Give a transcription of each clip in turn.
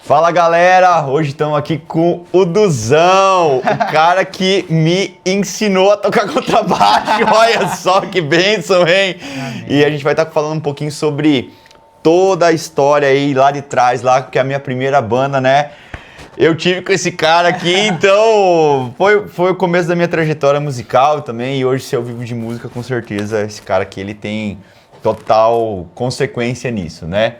Fala galera, hoje estamos aqui com o Duzão, o cara que me ensinou a tocar contrabaixo, olha só que bênção, hein? Amém. E a gente vai estar falando um pouquinho sobre toda a história aí lá de trás, lá que é a minha primeira banda, né? Eu tive com esse cara aqui, então foi o começo da minha trajetória musical também, e hoje se eu vivo de música, com certeza esse cara aqui ele tem total consequência nisso, né?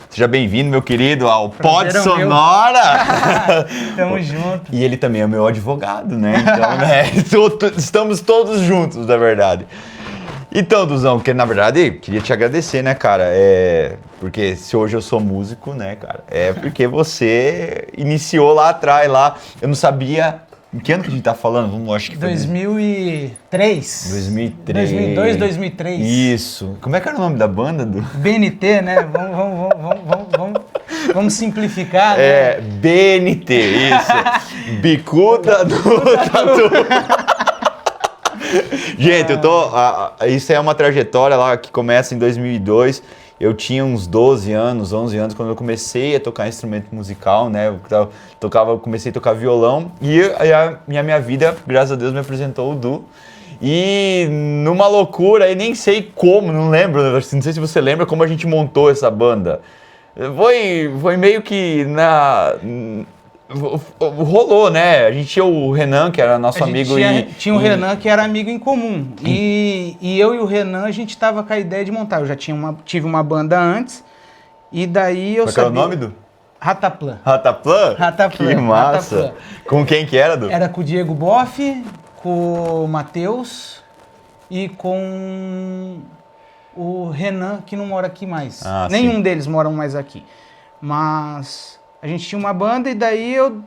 Seja bem-vindo, meu querido, ao Pod Sonora! Tamo junto. E ele também é meu advogado, né? Então, né? Estamos todos juntos, na verdade. Então, Duzão, que na verdade, queria te agradecer, né, cara? Porque se hoje eu sou músico, né, cara? É porque você iniciou lá atrás, lá. Eu não sabia... Em que ano que a gente tá falando? Vamos, acho que 2003. 2003. 2002, 2003. Isso. Como é que era o nome da banda? BNT, né? Vamos simplificar, né? BNT, isso. Bicuda do Tatu. Gente, isso é uma trajetória lá que começa em 2002. Eu tinha uns 12 anos, 11 anos, quando eu comecei a tocar instrumento musical, né? Eu comecei a tocar violão e a minha vida, graças a Deus, me apresentou o Du. E numa loucura, e nem sei como, não lembro, não sei se você lembra como a gente montou essa banda. Foi meio que rolou, né? A gente tinha o Renan, que era nosso amigo. Tinha o Renan, que era amigo em comum. E eu e o Renan, a gente tava com a ideia de montar. Eu já tive uma banda antes. E daí eu sabia... Qual era o nome do? Rataplan. Rataplan? Rataplan. Que massa. Rataplan. Com quem que era, Du? Era com o Diego Boff, com o Matheus e com o Renan, que não mora aqui mais. Nenhum deles moram mais aqui. Mas... a gente tinha uma banda e daí eu...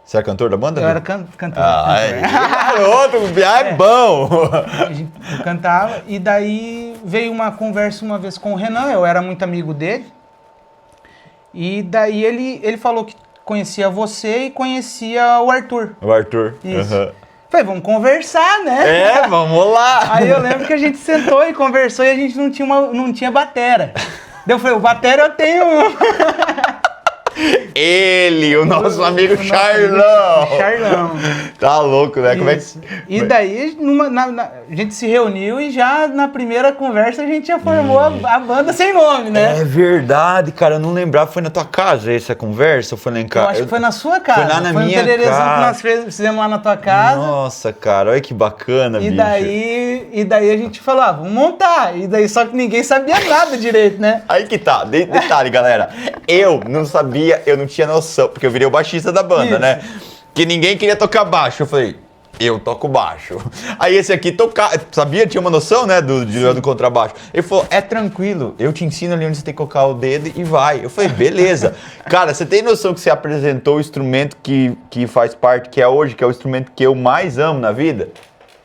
Você era cantor da banda? Eu era cantor. Garoto, é bom! Eu cantava e daí veio uma conversa uma vez com o Renan, eu era muito amigo dele. E daí ele falou que conhecia você e conhecia o Arthur. O Arthur. Isso. Uhum. Falei, vamos conversar, né? Vamos lá! Aí eu lembro que a gente sentou e conversou e a gente não tinha batera. Daí eu falei, o batera eu tenho... Ele, o nosso amigo Charlão. Charlão. Tá louco, né? Como é que... E daí a gente se reuniu e já na primeira conversa a gente já formou a banda sem nome, né? É verdade, cara. Eu não lembrava. Foi na tua casa essa conversa ou foi lá em casa? Eu acho que foi na sua casa. Foi lá na minha casa. Que nós fizemos lá na tua casa. Nossa, cara. Olha que bacana, bicho. E daí a gente falou, vamos montar. E daí só que ninguém sabia nada direito, né? Aí que tá. Detalhe, galera. Eu não sabia, eu não tinha noção, porque eu virei o baixista da banda, né? Que ninguém queria tocar baixo. Eu falei, eu toco baixo. Aí esse aqui sabia, tinha uma noção, né, do contrabaixo. Ele falou, é tranquilo, eu te ensino ali onde você tem que colocar o dedo e vai. Eu falei, beleza. Cara, você tem noção que você apresentou o instrumento que faz parte, que é hoje, que é o instrumento que eu mais amo na vida?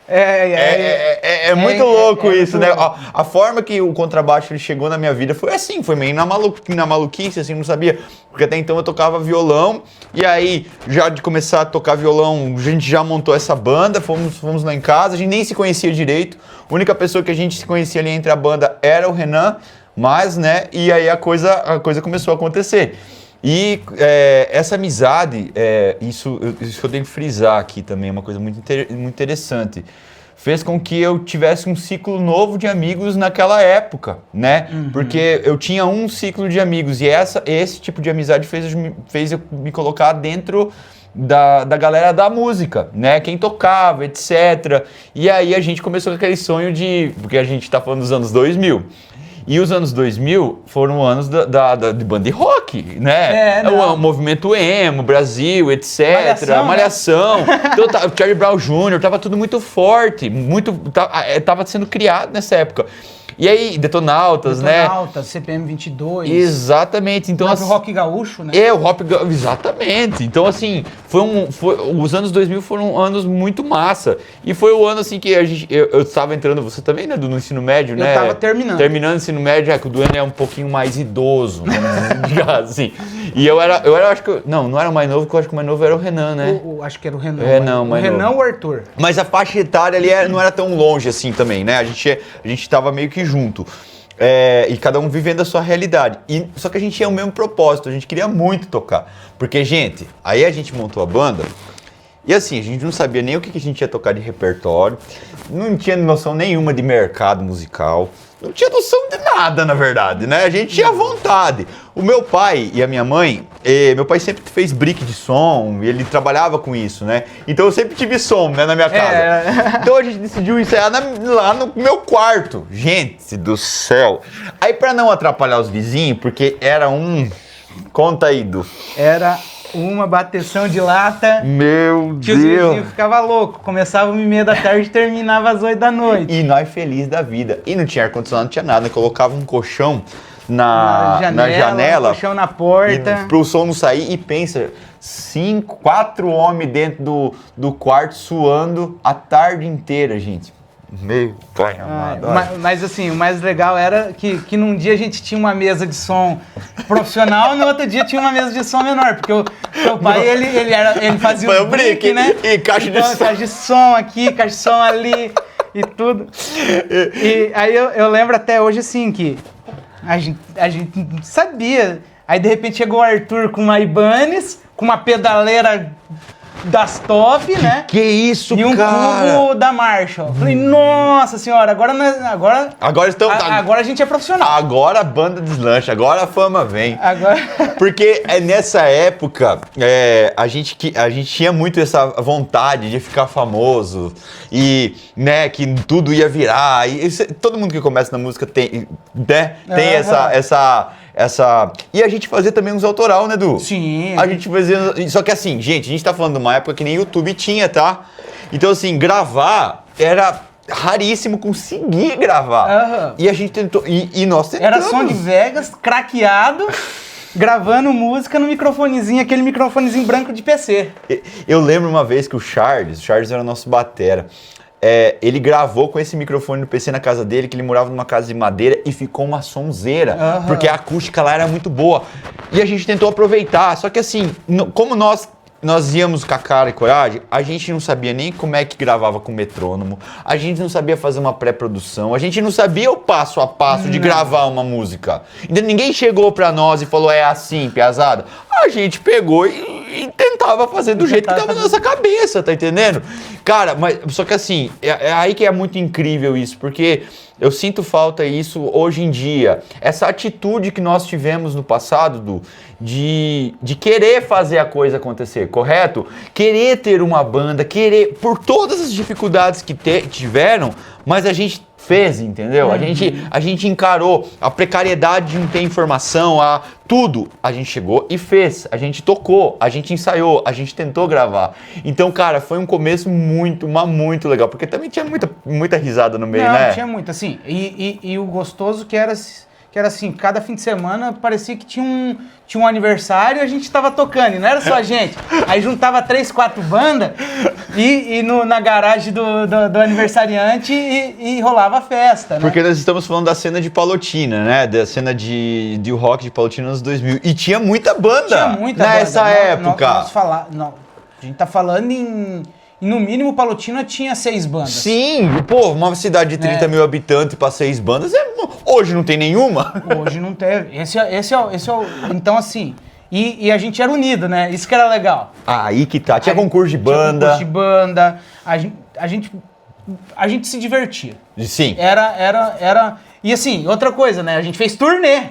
É muito louco isso, né? A forma que o contrabaixo ele chegou na minha vida foi assim, foi meio na maluquice, assim, não sabia. Porque até então eu tocava violão, e aí, já de começar a tocar violão, a gente já montou essa banda, fomos lá em casa, a gente nem se conhecia direito. A única pessoa que a gente se conhecia ali entre a banda era o Renan, mas, né, e aí a coisa começou a acontecer. E essa amizade, isso eu tenho que frisar aqui também, é uma coisa muito interessante. Fez com que eu tivesse um ciclo novo de amigos naquela época, né? Uhum. Porque eu tinha um ciclo de amigos e esse tipo de amizade fez eu me colocar dentro da galera da música, né? Quem tocava, etc. E aí a gente começou com aquele sonho porque a gente tá falando dos anos 2000. E os anos 2000 foram anos de banda de rock, né? O movimento emo, Brasil, etc. Malhação. Né? Então, Charlie Brown Jr., tava tudo muito forte, tava sendo criado nessa época. E aí, Detonautas, né? Detonautas, CPM 22. Exatamente. Então, o rock gaúcho, né? O rock gaúcho, exatamente. Então, assim, os anos 2000 foram anos muito massa. E foi o ano, assim, que eu estava entrando, você também, né, no ensino médio, né? Eu estava terminando. Terminando o ensino médio, que o Duane é um pouquinho mais idoso, vamos dizer assim. E eu era, acho que, não era o mais novo, porque eu acho que o mais novo era o Renan, né? Acho que era o Renan. O Renan ou o Arthur. Mas a faixa etária ali não era tão longe assim também, né? A gente tava meio que junto. e cada um vivendo a sua realidade. Só que a gente tinha o mesmo propósito, a gente queria muito tocar. Porque, gente, aí a gente montou a banda e assim, a gente não sabia nem o que a gente ia tocar de repertório, não tinha noção nenhuma de mercado musical, não tinha noção de nada, na verdade, né? A gente tinha vontade. O meu pai e a minha mãe, meu pai sempre fez brick de som, e ele trabalhava com isso, né? Então eu sempre tive som, né, na minha casa. Então a gente decidiu ensaiar lá no meu quarto. Gente do céu! Aí pra não atrapalhar os vizinhos, porque era Conta aí, Du. Era uma bateção de lata. Meu Deus! Que os vizinhos ficavam loucos. Começava às 1h30 da tarde e terminava às 8 da noite. E nós felizes da vida. E não tinha ar-condicionado, não tinha nada. Colocava um colchão na janela. Um colchão na porta. Pro som não sair. E pensa, 4 homens dentro do quarto suando a tarde inteira, gente. Meu pai amado. Mas assim, o mais legal era que num dia a gente tinha uma mesa de som profissional, no outro dia tinha uma mesa de som menor, porque o meu pai, ele fazia um brick, né? E caixa de som. Caixa de som aqui, caixa de som ali e tudo. E aí eu lembro até hoje assim que a gente não sabia. Aí de repente chegou o Arthur com uma Ibanez, com uma pedaleira das top, né? Que isso, e um cara? cubo da Marshall. Falei, nossa senhora, agora a gente é profissional. Agora a banda deslancha, agora a fama vem. Agora... Porque nessa época, a gente tinha muito essa vontade de ficar famoso e, né, que tudo ia virar. Todo mundo que começa na música tem, né, tem essa... E a gente fazia também uns autoral, né, Du? Sim. A gente fazia... Só que assim, gente, a gente tá falando de uma época que nem YouTube tinha, tá? Então, assim, gravar era raríssimo conseguir gravar. E a gente tentou... E nós tentamos. Era som de Vegas, craqueado, gravando música no microfonezinho, aquele microfonezinho branco de PC. Eu lembro uma vez que o Charles era o nosso batera. Ele gravou com esse microfone no PC na casa dele, que ele morava numa casa de madeira e ficou uma sonzeira, porque a acústica lá era muito boa. E a gente tentou aproveitar, só que assim, como nós íamos com a cara e coragem, a gente não sabia nem como é que gravava com metrônomo, a gente não sabia fazer uma pré-produção, a gente não sabia o passo a passo de gravar uma música. Então ninguém chegou pra nós e falou, é assim, piazada. A gente pegou e tentava fazer do jeito que tava na nossa cabeça, tá entendendo? Cara, mas só que assim, é aí que é muito incrível isso, porque eu sinto falta disso hoje em dia. Essa atitude que nós tivemos no passado, Du, de querer fazer a coisa acontecer, correto? Querer ter uma banda, por todas as dificuldades que tiveram, mas a gente fez, entendeu? A gente encarou a precariedade de não ter informação, tudo. A gente chegou e fez, a gente tocou, a gente ensaiou, a gente tentou gravar. Então, cara, foi um começo muito legal, porque também tinha muita risada no meio, né? Não, tinha muito, assim, e o gostoso que era assim, cada fim de semana parecia que tinha um aniversário e a gente tava tocando, e não era só a gente. Aí juntava 3, 4 bandas e na garagem do aniversariante e rolava a festa, né? Porque nós estamos falando da cena de Palotina, né? Da cena de rock de Palotina nos 2000. E tinha muita banda. Tinha muita banda. Nessa época. A gente tá falando no mínimo, Palotina tinha 6 bandas. Sim, pô, uma cidade de 30 mil habitantes para 6 bandas, hoje não tem nenhuma. Hoje não teve. Esse é o... Então, assim... E a gente era unido, né? Isso que era legal. Aí que tá. Tinha concurso de banda. Tinha concurso de banda. A gente se divertia. Sim. Era... E assim, outra coisa, né? A gente fez turnê.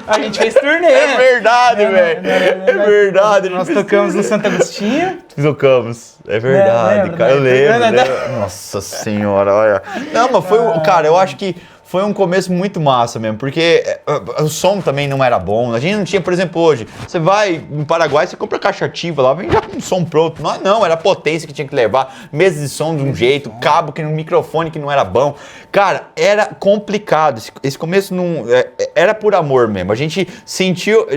A gente fez turnê. É verdade, velho. É verdade. Nós tocamos no Santo Agostinho. Tocamos. É verdade, cara. Eu lembro. Nossa senhora, olha. Não, mas foi... Cara, eu acho que foi um começo muito massa mesmo, porque o som também não era bom. A gente não tinha, por exemplo, hoje, você vai no Paraguai, você compra caixa ativa lá, vem já com som pronto. Não, era a potência que tinha que levar, mesa de som de um jeito, cabo, que no microfone que não era bom. Cara, era complicado. Esse começo não era por amor mesmo. A gente sentiu,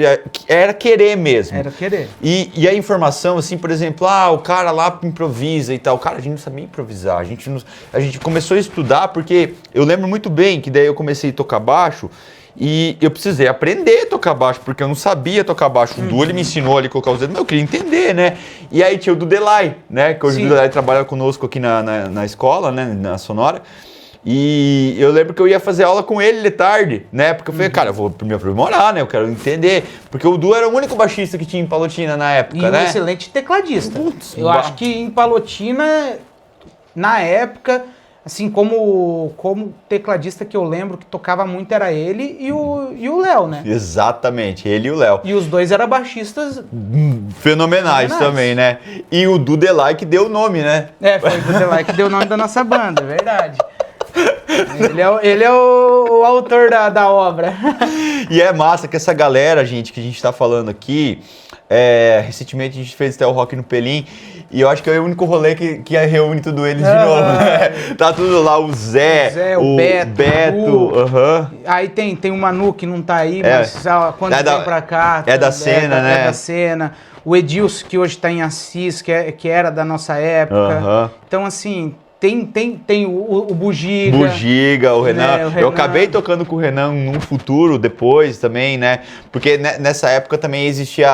era querer mesmo. Era querer. E a informação, assim, por exemplo, o cara lá improvisa e tal. Cara, a gente não sabia improvisar. A gente começou a estudar porque eu lembro muito bem que daí eu comecei a tocar baixo e eu precisei aprender a tocar baixo, porque eu não sabia tocar baixo. O Du, ele me ensinou ali a colocar os dedos, mas eu queria entender, né? E aí tinha o Dudelai, né? Que hoje o Dudelai trabalha conosco aqui na escola, né? Na Sonora. E eu lembro que eu ia fazer aula com ele de tarde, né? Porque eu falei, cara, eu vou me aprimorar, né? Eu quero entender. Porque o Du era o único baixista que tinha em Palotina na época, e né? um excelente tecladista. Putz, eu acho que em Palotina, na época, assim, como tecladista que eu lembro que tocava muito era ele e o Léo, né? Exatamente, ele e o Léo. E os dois eram baixistas Fenomenais também, né? E o Du Delay que deu o nome, né? Foi o Du Delay que deu o nome da nossa banda, é verdade. Ele é o autor da obra. E é massa que essa galera, gente, que a gente tá falando aqui, recentemente a gente fez até o Rock no Pelim, e eu acho que é o único rolê que reúne tudo eles de novo, né? Tá tudo lá, o Zé, o Beto. Aí tem o Manu que não tá aí, mas quando vem pra cá... É da cena, né? É da cena. O Edilson, que hoje tá em Assis, que era da nossa época. Então, assim... Tem o Bugiga. Bugiga, o Renan. O Renan. Eu acabei tocando com o Renan num futuro depois também, né? Porque nessa época também existia...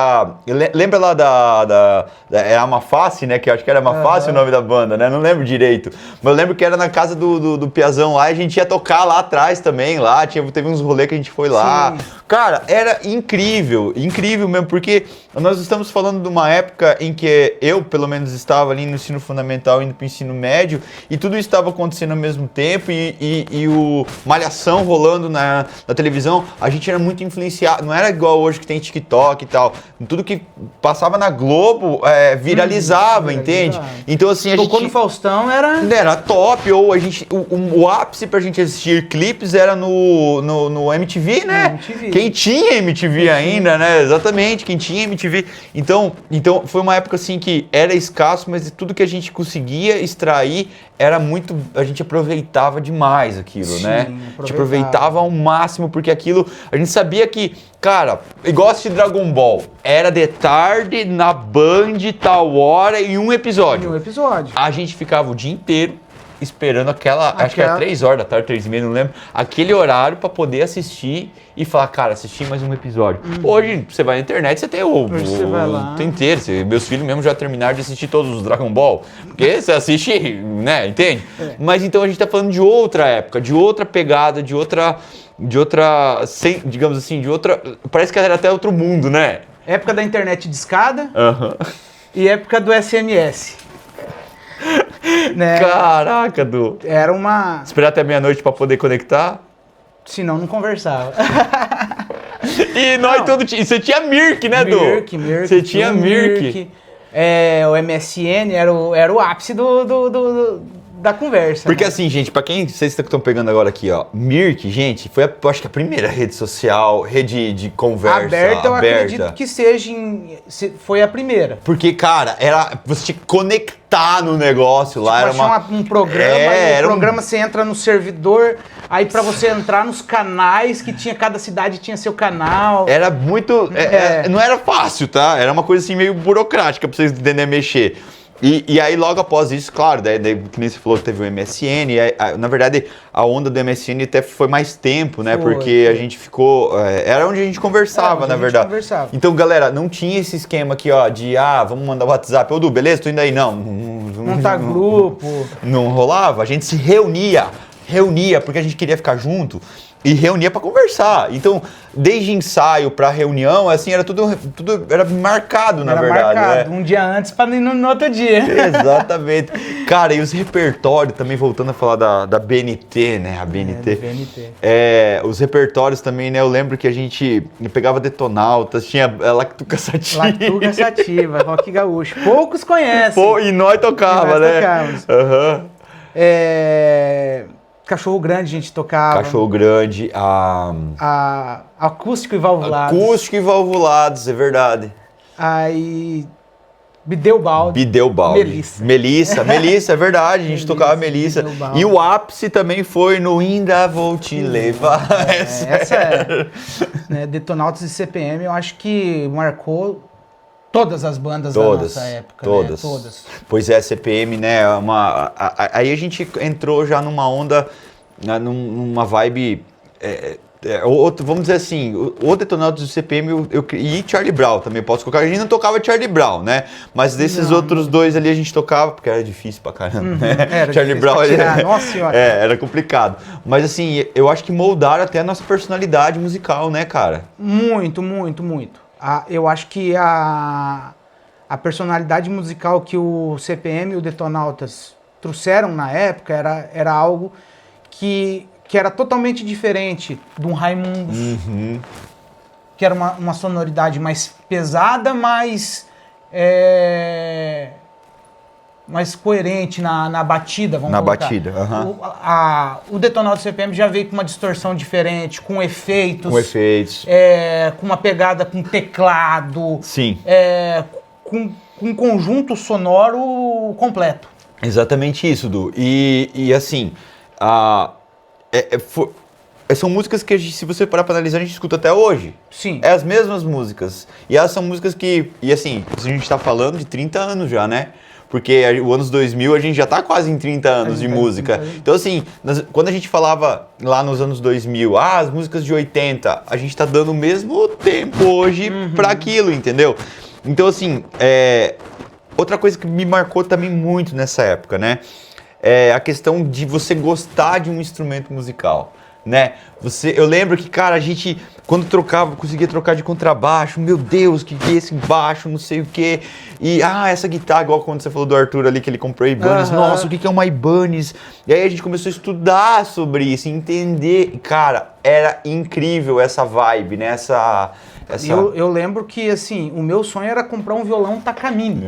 Lembra lá era uma face, né? Que eu acho que era uma face o nome da banda, né? Não lembro direito. Mas eu lembro que era na casa do Piazão lá e a gente ia tocar lá atrás também, lá. Teve uns rolês que a gente foi lá. Sim. Cara, era incrível mesmo, porque nós estamos falando de uma época em que eu, pelo menos, estava ali no ensino fundamental, indo pro ensino médio, e tudo isso estava acontecendo ao mesmo tempo, e o Malhação rolando na televisão, a gente era muito influenciado, não era igual hoje que tem TikTok e tal, tudo que passava na Globo viralizava, entende? Então assim, a tocou gente... no Faustão Era top, ou a gente, o ápice pra gente assistir clipes era no MTV, né? MTV. Quem tinha MTV ainda, né? Exatamente, quem tinha MTV. Então foi uma época assim que era escasso, mas tudo que a gente conseguia extrair era muito... A gente aproveitava demais aquilo, né? A gente aproveitava ao máximo, porque aquilo... A gente sabia que, cara, igual assistir Dragon Ball, era de tarde, na Band, tal hora, em um episódio. A gente ficava o dia inteiro esperando acho que era 3 horas da tarde, 3h30, não lembro, aquele horário pra poder assistir e falar, cara, assisti mais um episódio. Hoje, você vai na internet, você tem o inteiro. Meus filhos mesmo já terminaram de assistir todos os Dragon Ball, porque você assiste, né, entende? Mas então a gente tá falando de outra época, de outra pegada, de outra, digamos assim, parece que era até outro mundo, né? Época da internet de escada e época do SMS. Né? Caraca, Du. Era uma... Esperar até meia-noite pra poder conectar? Senão não conversava. E nós todos... Você tinha Mirk, né, Du? Mirk. Você tinha Mirk. O MSN era o ápice da conversa. Porque né? assim, gente, pra quem vocês estão pegando agora aqui, ó, Mirk, gente, foi acho que a primeira rede social, rede de conversa aberta. Eu acredito que foi a primeira. Porque, cara, você tinha que conectar no negócio lá. Era um programa, o programa você entra no servidor, aí pra você entrar nos canais, que tinha, cada cidade tinha seu canal. Era muito... não era fácil, tá? Era uma coisa assim meio burocrática pra vocês entenderem mexer. E aí, logo após isso, claro, daí, que nem você falou que teve o MSN, na verdade, a onda do MSN até foi mais tempo, né? Porque a gente ficou... era onde a gente conversava, na verdade. Então, galera, não tinha esse esquema aqui, ó, de, vamos mandar o WhatsApp. Ô, Du, beleza? Tô indo aí. Não tá grupo. Não rolava. A gente se reunia, porque a gente queria ficar junto. E reunia pra conversar. Então, desde ensaio pra reunião, assim, era tudo era marcado, na verdade. Marcado, um dia antes pra ir no outro dia. Exatamente. Cara, e os repertórios, também voltando a falar da BNT, né? A BNT. BNT. Os repertórios também, né? Eu lembro que a gente pegava Detonautas, tinha Lactuca Sativa. Lactuca Sativa, Rock Gaúcho. Poucos conhecem. E nós tocava, né? Tocávamos. Cachorro Grande a gente tocava. Cachorro Grande, Acústico e Valvulados. Acústico e Valvulados, é verdade. Aí... Bideubaldi. Melissa, é verdade, a gente tocava Melissa. E o ápice também foi no Ainda Vou Te Levar. Essa é. Né, Detonautas e CPM, eu acho que marcou todas as bandas da nossa época. Todas. Né? Todas. Pois é, CPM, né? Aí a gente entrou já numa onda, numa vibe... vamos dizer assim, o Detonautas do CPM e Charlie Brown também posso colocar. A gente não tocava Charlie Brown, né? Mas desses outros dois ali a gente tocava, porque era difícil pra caramba, né? Charlie Brown Nossa senhora. era complicado. Mas assim, eu acho que moldaram até a nossa personalidade musical, né, cara? Muito, muito, muito. Eu acho que a personalidade musical que o CPM e o Detonautas trouxeram na época era algo que era totalmente diferente de um Raimundos, que era uma sonoridade mais pesada, mais coerente na batida, vamos colocar. Na batida, o Detonautas CPM já veio com uma distorção diferente, com efeitos. Com uma pegada com teclado. Sim. Com um conjunto sonoro completo. Exatamente isso, Du. E assim, são músicas que, se você parar pra analisar, a gente escuta até hoje. Sim. É as mesmas músicas. E elas são músicas que, e assim, a gente tá falando de 30 anos já, né? Porque o anos 2000 a gente já tá quase em 30 anos de música. Então assim, quando a gente falava lá nos anos 2000, as músicas de 80, a gente tá dando o mesmo tempo hoje pra aquilo, entendeu? Então assim, outra coisa que me marcou também muito nessa época, né? É a questão de você gostar de um instrumento musical, né? Eu lembro que, cara, a gente, quando conseguia trocar de contrabaixo, meu Deus, que é esse baixo, não sei o quê. E, essa guitarra, igual quando você falou do Arthur ali, que ele comprou Ibanez. Nossa, o que é uma Ibanez? E aí a gente começou a estudar sobre isso, entender. Cara, era incrível essa vibe, né? Eu lembro que, assim, o meu sonho era comprar um violão Takamine.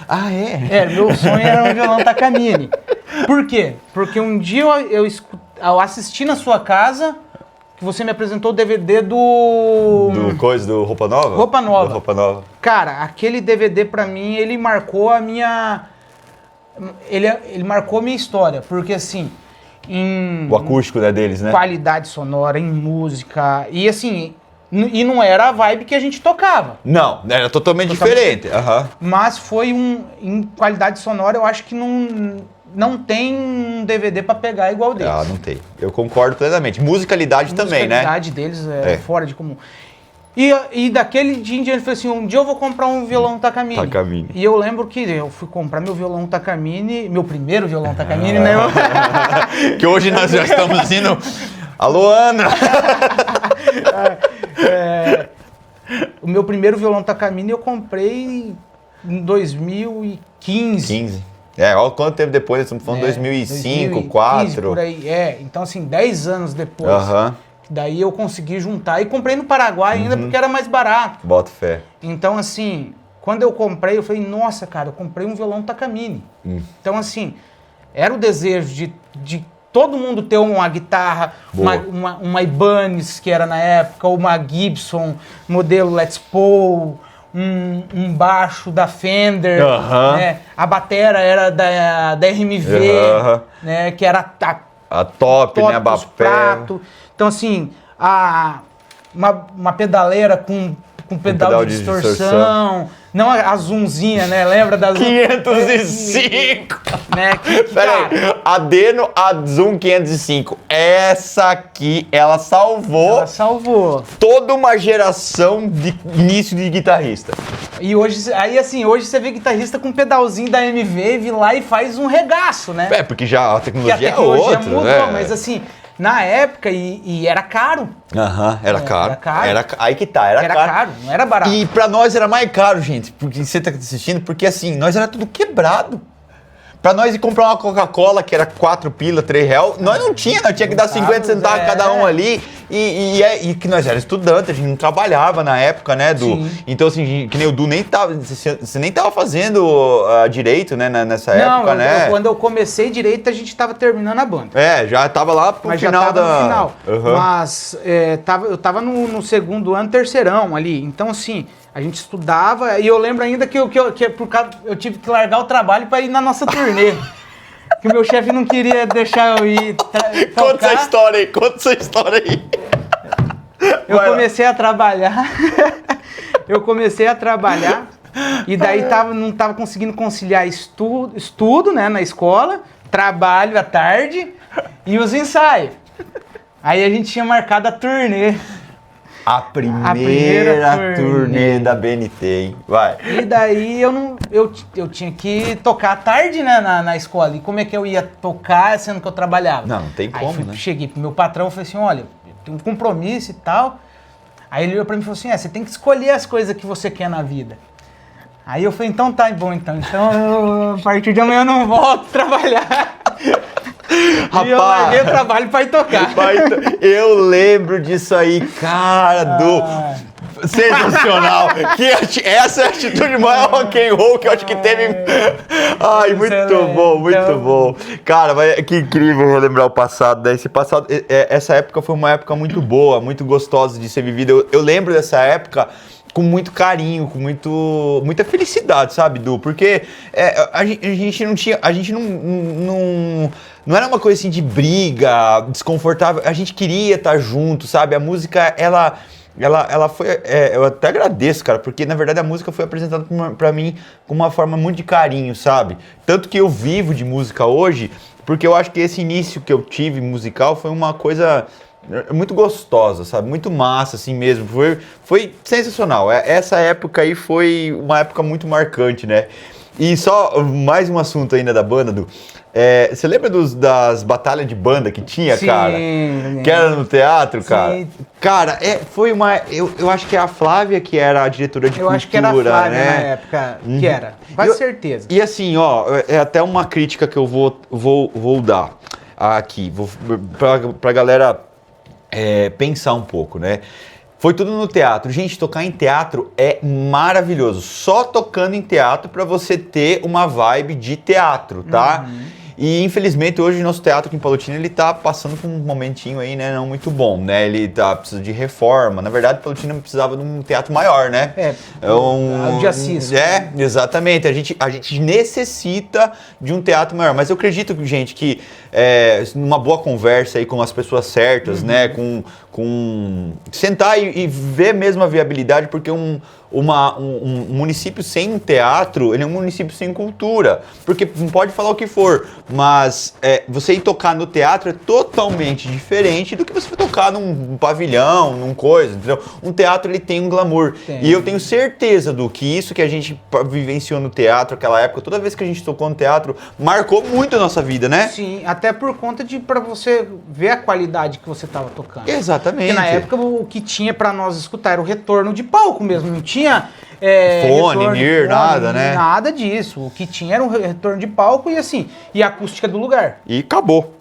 Ah, é? Meu sonho era um violão Takamine. Por quê? Porque um dia eu assisti na sua casa que você me apresentou o DVD do Roupa Nova? Roupa Nova. Do Roupa Nova. Cara, aquele DVD pra mim, ele marcou a minha... Ele marcou a minha história, porque assim... O acústico, né, deles, né? Qualidade sonora, em música, e assim... E não era a vibe que a gente tocava. Não, era totalmente diferente. Mas foi em qualidade sonora, eu acho que não tem um DVD pra pegar igual deles. Não tem. Eu concordo plenamente. Musicalidade também, né? A musicalidade deles é fora de comum. E daquele dia em diante, ele falou assim, um dia eu vou comprar um violão Takamine. E eu lembro que eu fui comprar meu violão Takamine, meu primeiro violão Takamine, né? Que hoje nós já estamos indo... Alô, Ana! O meu primeiro violão Takamine eu comprei em 2015. Olha quanto tempo depois, nós estamos falando 2005, 2004. Por aí, então assim, 10 anos depois. Daí eu consegui juntar e comprei no Paraguai ainda porque era mais barato. Bota fé. Então assim, quando eu comprei, eu falei, nossa, cara, eu comprei um violão Takamine. Então assim, era o desejo de todo mundo ter uma guitarra, uma Ibanez, que era na época, uma Gibson, modelo Les Paul, um baixo da Fender, né? A batera era da RMV, né? Que era a top, né? A prato. Então assim, uma pedaleira com pedal de distorção. Não a zoomzinha, né? Lembra da Zoom? 505! Né? Peraí, a Deno, a Zoom 505. Essa aqui, ela salvou toda uma geração de início de guitarrista. E hoje, hoje você vê guitarrista com pedalzinho da MV, vir lá e faz um regaço, né? Porque já a tecnologia é outra, mudou, né? Mas assim... Na época, e era caro. Era caro. Aí que tá, era caro, não era barato. E pra nós era mais caro, gente, porque você tá assistindo, porque assim, nós era tudo quebrado. Pra nós ir comprar uma Coca-Cola, que era 4 pila, 3 reais, nós não tinha, nós tinha que dar 50 centavos cada um ali. E que nós era estudante, a gente não trabalhava na época, né, Du? Sim. Então, assim, que nem o Du nem tava, você nem tava fazendo direito, né, nessa época, né? Quando eu comecei direito, a gente tava terminando a banda. Já tava lá pro final da... no final. Mas eu tava no segundo ano, terceirão ali. Então, assim, a gente estudava, e eu lembro ainda que eu tive que largar o trabalho para ir na nossa turnê. Que o meu chefe não queria deixar eu ir Conta essa história aí. Eu comecei a trabalhar, e daí não tava conseguindo conciliar estudo, né, na escola, trabalho à tarde e os ensaios. Aí a gente tinha marcado a turnê. A primeira turnê da BNT, hein? Vai. E daí eu tinha que tocar à tarde, né, na escola. E como é que eu ia tocar sendo que eu trabalhava? Não tem como, né? Cheguei pro meu patrão e falei assim, olha, eu tenho um compromisso e tal. Aí ele olhou pra mim e falou assim, você tem que escolher as coisas que você quer na vida. Aí eu falei, então tá bom, então a partir de amanhã eu não volto a trabalhar. Rapaz, e eu larguei o trabalho pra ir tocar. Eu lembro disso aí, cara, sensacional. Essa é a atitude mais rock and roll que eu acho que teve. Ai, muito bom, muito bom. Cara, mas que incrível relembrar o passado, né? Essa época foi uma época muito boa, muito gostosa de ser vivida. Eu lembro dessa época com muito carinho, com muita felicidade, sabe, Du? Porque a gente não tinha, não era uma coisa assim de briga, desconfortável, a gente queria estar junto, sabe? A música, ela foi, eu até agradeço, cara, porque na verdade a música foi apresentada pra mim com uma forma muito de carinho, sabe? Tanto que eu vivo de música hoje, porque eu acho que esse início que eu tive musical foi uma coisa muito gostosa, sabe? Muito massa, assim mesmo. Foi sensacional. Essa época aí foi uma época muito marcante, né? E só mais um assunto ainda da banda, Du. Você lembra das batalhas de banda que tinha, Sim, cara? Que era no teatro, cara? Sim. Cara, foi uma... Eu acho que é a Flávia que era a diretora de cultura, Eu acho que era a Flávia, né? na época, que era. Quase certeza. E assim, ó, é até uma crítica que eu vou dar aqui. Pra galera pensar um pouco, né? Foi tudo no teatro. Gente, tocar em teatro é maravilhoso. Só tocando em teatro pra você ter uma vibe de teatro, tá? E infelizmente hoje nosso teatro aqui em Palotina, ele tá passando por um momentinho aí, né, não muito bom, né? Ele precisa de reforma. Na verdade, Palotina precisava de um teatro maior, né? O de Assis. Exatamente. A gente necessita de um teatro maior. Mas eu acredito, gente, que numa boa conversa aí com as pessoas certas, né? Sentar e ver mesmo a viabilidade, porque um município sem um teatro, ele é um município sem cultura, porque não pode falar o que for, mas você ir tocar no teatro é totalmente diferente do que você for tocar num pavilhão, num coisa, entendeu? Um teatro, ele tem um glamour, e eu tenho certeza que isso que a gente vivenciou no teatro, aquela época, toda vez que a gente tocou no teatro, marcou muito a nossa vida, né? Sim, até por conta pra você ver a qualidade que você tava tocando. Exatamente. Porque na época o que tinha pra nós escutar era o retorno de palco mesmo, não tinha fone, nada, né? Nada disso. O que tinha era um retorno de palco e assim, e a acústica do lugar. E acabou.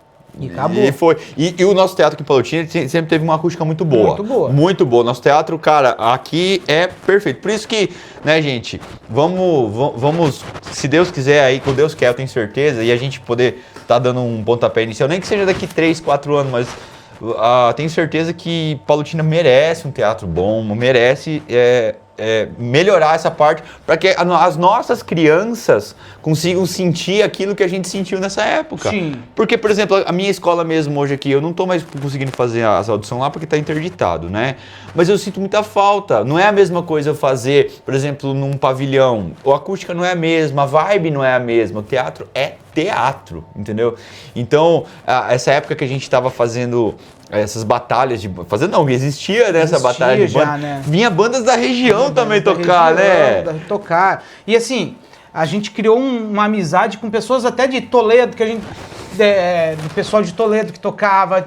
E o nosso teatro aqui em Palotina sempre teve uma acústica muito boa. Muito boa. Muito boa. Nosso teatro, cara, aqui é perfeito. Por isso que, né, gente, vamos, se Deus quiser aí, com Deus quer, eu tenho certeza, e a gente poder tá dando um pontapé inicial, nem que seja daqui 3, 4 anos, mas tenho certeza que Palotina merece um teatro bom, merece melhorar essa parte para que as nossas crianças consigam sentir aquilo que a gente sentiu nessa época. Sim. Porque, por exemplo, a minha escola mesmo hoje aqui, eu não tô mais conseguindo fazer as audições lá porque tá interditado, né? Mas eu sinto muita falta. Não é a mesma coisa eu fazer, por exemplo, num pavilhão. A acústica não é a mesma, a vibe não é a mesma. O teatro é teatro, entendeu? Então, essa época que a gente tava fazendo essas batalhas existia, né, essa batalha de banda. Né? Vinha bandas da região também tocar, né? Tocar. E assim, a gente criou uma amizade com pessoas até de Toledo, que a gente. Do pessoal de Toledo que tocava.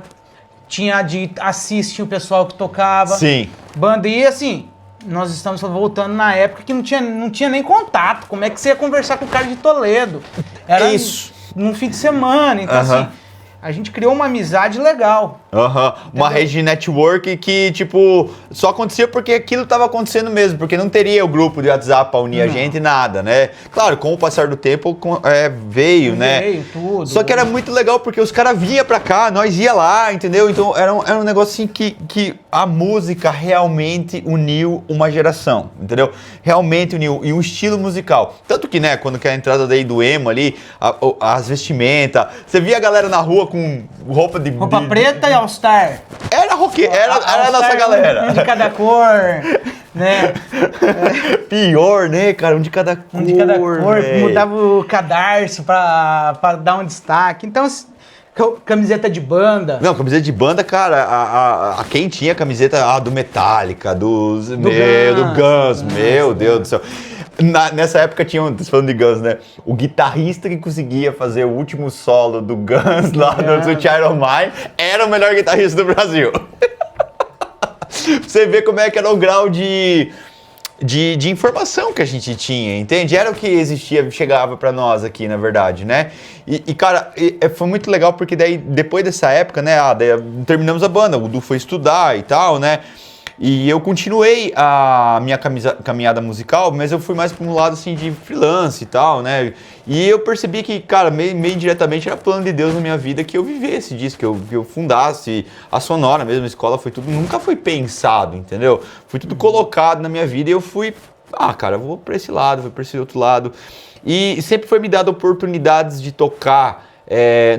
Tinha de Assis, tinha o pessoal que tocava. Sim. Banda. E assim, nós estamos voltando na época que não tinha nem contato. Como é que você ia conversar com o cara de Toledo? Era isso. Num fim de semana. Então, assim, a gente criou uma amizade legal. Uma rede de network que, tipo, só acontecia porque aquilo estava acontecendo mesmo, porque não teria o grupo de WhatsApp para unir a gente, nada, né? Claro, com o passar do tempo veio, né? Veio tudo. Só que era muito legal porque os caras vinham pra cá, nós ia lá, entendeu? Então era um negócio assim que a música realmente uniu uma geração, entendeu? Realmente uniu, e um estilo musical. Tanto que, né, quando que a entrada daí do emo ali, as vestimentas, você via a galera na rua com roupa preta e All-Star. Era roqueiro, era a nossa galera. Um de cada cor, né? Pior, né, cara? Um de cada cor. Mudava o cadarço pra dar um destaque. Então, Camiseta de banda. Não, camiseta de banda, cara, a quem tinha camiseta do Metallica, do Guns, meu Deus do céu. Nessa época tinha, falando de Guns, né? O guitarrista que conseguia fazer o último solo do Guns lá do Iron Man era o melhor guitarrista do Brasil. Você vê como é que era o grau de informação que a gente tinha, entende? Era o que existia, chegava pra nós aqui, na verdade, né? Cara, foi muito legal porque daí, depois dessa época, né, daí terminamos a banda, o Du foi estudar e tal, né? E eu continuei a minha caminhada musical, mas eu fui mais para um lado, assim, de freelance e tal, né? E eu percebi que, cara, meio indiretamente era plano de Deus na minha vida que eu vivesse disso, que eu fundasse a Sonora mesmo, a escola foi tudo, nunca foi pensado, entendeu? Foi tudo colocado na minha vida e eu fui, cara, eu vou para esse lado, vou para esse outro lado. E sempre foi me dado oportunidades de tocar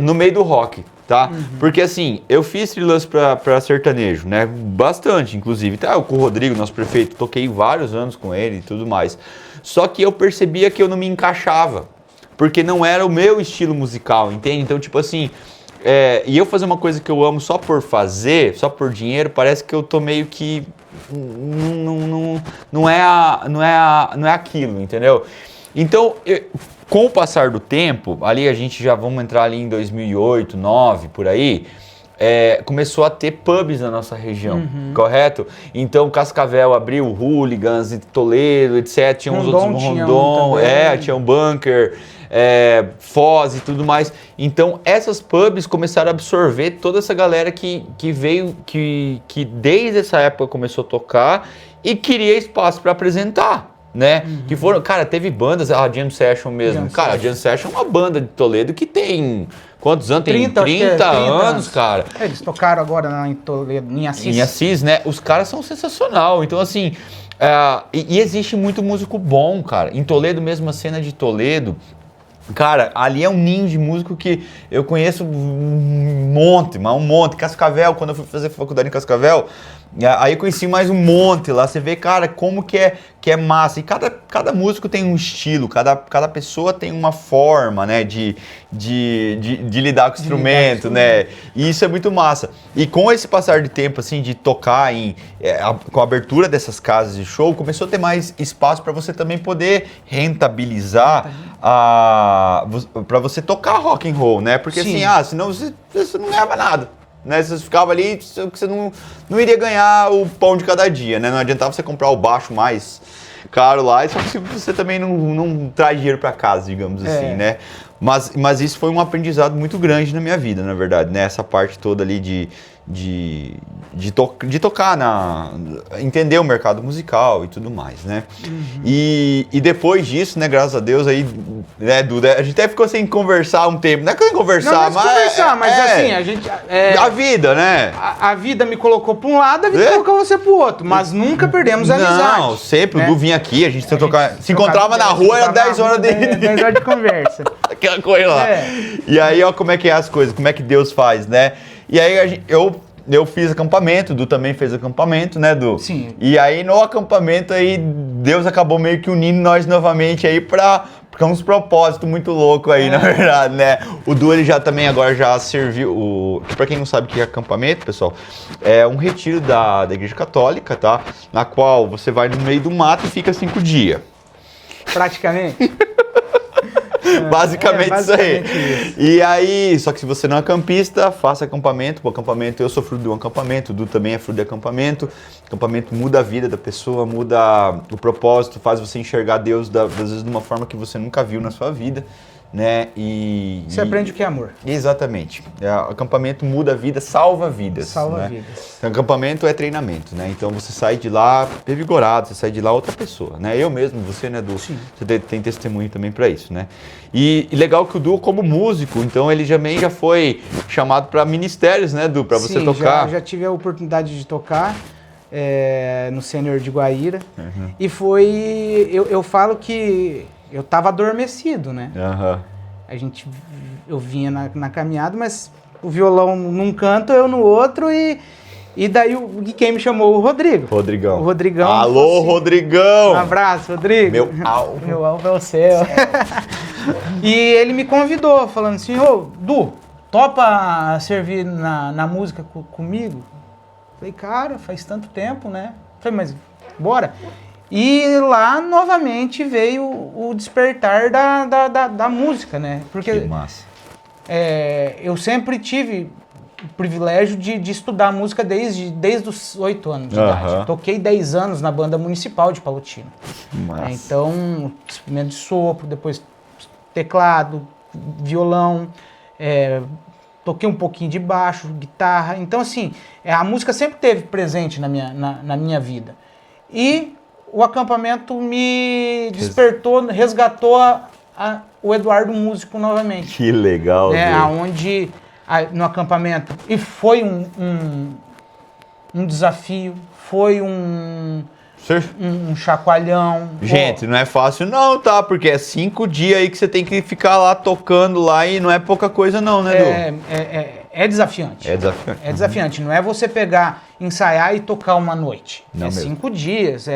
no meio do rock. Tá? Porque assim, eu fiz freelance pra sertanejo, né? Bastante, inclusive. Tá, com o Rodrigo, nosso prefeito, toquei vários anos com ele e tudo mais. Só que eu percebia que eu não me encaixava, porque não era o meu estilo musical, entende? Então, tipo assim, e eu fazer uma coisa que eu amo só por fazer, só por dinheiro, parece que eu tô meio que não é aquilo, entendeu? Então, com o passar do tempo, ali a gente já vamos entrar ali em 2008, 2009, por aí, começou a ter pubs na nossa região, correto? Então Cascavel abriu, Hooligans, Toledo, etc. Tinha uns outros, Rondon, tinha um Bunker, Foz e tudo mais. Então essas pubs começaram a absorver toda essa galera que veio, que desde essa época começou a tocar e queria espaço para apresentar. Né? Que foram, cara, teve bandas, a Jam Session mesmo. A Jam Session é uma banda de Toledo que tem quantos anos? Tem 30 anos, cara. Eles tocaram agora em Toledo, em Assis. Em Assis, né? Os caras são sensacional. Então, assim, e existe muito músico bom, cara. Em Toledo mesmo, a cena de Toledo, cara, ali é um ninho de músico que eu conheço um monte. Cascavel, quando eu fui fazer faculdade em Cascavel, aí eu conheci mais um monte lá. Você vê, cara, como que é massa. E cada músico tem um estilo, cada pessoa tem uma forma, né, de lidar com o instrumento, né? E isso é muito massa. E com esse passar de tempo, assim, de tocar com a abertura dessas casas de show, começou a ter mais espaço para você também poder rentabilizar para você tocar rock and roll, né? Porque assim, senão você não ganhava nada. Né, você ficava ali, você não iria ganhar o pão de cada dia, né? Não adiantava você comprar o baixo mais caro lá, só que você também não traz dinheiro para casa, digamos assim, né? Mas isso foi um aprendizado muito grande na minha vida, na verdade, né? Essa parte toda ali de tocar, entender o mercado musical e tudo mais, né? E depois disso, né, graças a Deus, aí, né, Duda, a gente até ficou sem conversar um tempo. Não é que eu ia conversar, mas assim, a gente... a vida, né? A vida me colocou pra um lado, a vida colocou você pro outro, mas nunca perdemos a amizade. Não, sempre, né? O Du vinha aqui, a gente se encontrava na rua, era 10 horas de... 10 horas de conversa. Aquela coisa lá. E aí, ó, como é que é as coisas, como é que Deus faz, né? E aí eu fiz acampamento, o Du também fez acampamento, né, Du? Sim. E aí no acampamento aí Deus acabou meio que unindo nós novamente aí pra uns propósitos muito loucos aí, na verdade, né? O Du, ele também agora já serviu, que pra quem não sabe o que é acampamento, pessoal, é um retiro da Igreja Católica, tá? Na qual você vai no meio do mato e fica 5 dias. Praticamente. Basicamente isso aí. Isso. E aí, só que se você não é campista, faça acampamento. O acampamento, eu sou fruto de um acampamento, o Du também é fruto de acampamento. O acampamento muda a vida da pessoa, muda o propósito, faz você enxergar Deus, às vezes, de uma forma que você nunca viu na sua vida, né? Você aprende o que é amor. Exatamente. Acampamento muda a vida, salva vidas. Salva vidas. Então, acampamento é treinamento, né? Então você sai de lá revigorado, você sai de lá outra pessoa, né? Eu mesmo, você, né, Du? Sim. Você tem testemunho também para isso, né? E legal que o Du, como músico, então ele também já foi chamado para ministérios, né, Du? Para você tocar. Já tive a oportunidade de tocar no Sênior de Guaíra. E foi... Eu falo que eu tava adormecido, né? Eu vinha na caminhada, mas o violão num canto, eu no outro, e daí quem me chamou? O Rodrigo. Rodrigão. O Rodrigão. Alô, assim, Rodrigão! Um abraço, Rodrigo. Meu alvo. Meu alvo é o céu. E ele me convidou, falando assim, Du, topa servir na música comigo? Falei, cara, faz tanto tempo, né? Falei, mas bora. E lá, novamente, veio o despertar da música, né? Porque que massa. Eu sempre tive o privilégio de estudar música desde os 8 anos de idade. Toquei 10 anos na banda municipal de Palotina. Então, instrumento de sopro, depois teclado, violão, toquei um pouquinho de baixo, guitarra. Então, assim, a música sempre esteve presente na minha vida. E o acampamento me despertou, resgatou o Eduardo músico novamente. Que legal, onde no acampamento, e foi um desafio, foi um chacoalhão. Gente, não é fácil não, tá? Porque é 5 dias aí que você tem que ficar lá tocando lá e não é pouca coisa não, né, Edu? É desafiante. É desafiante. É desafiante. Não é você pegar, ensaiar e tocar uma noite. Não mesmo. 5 dias.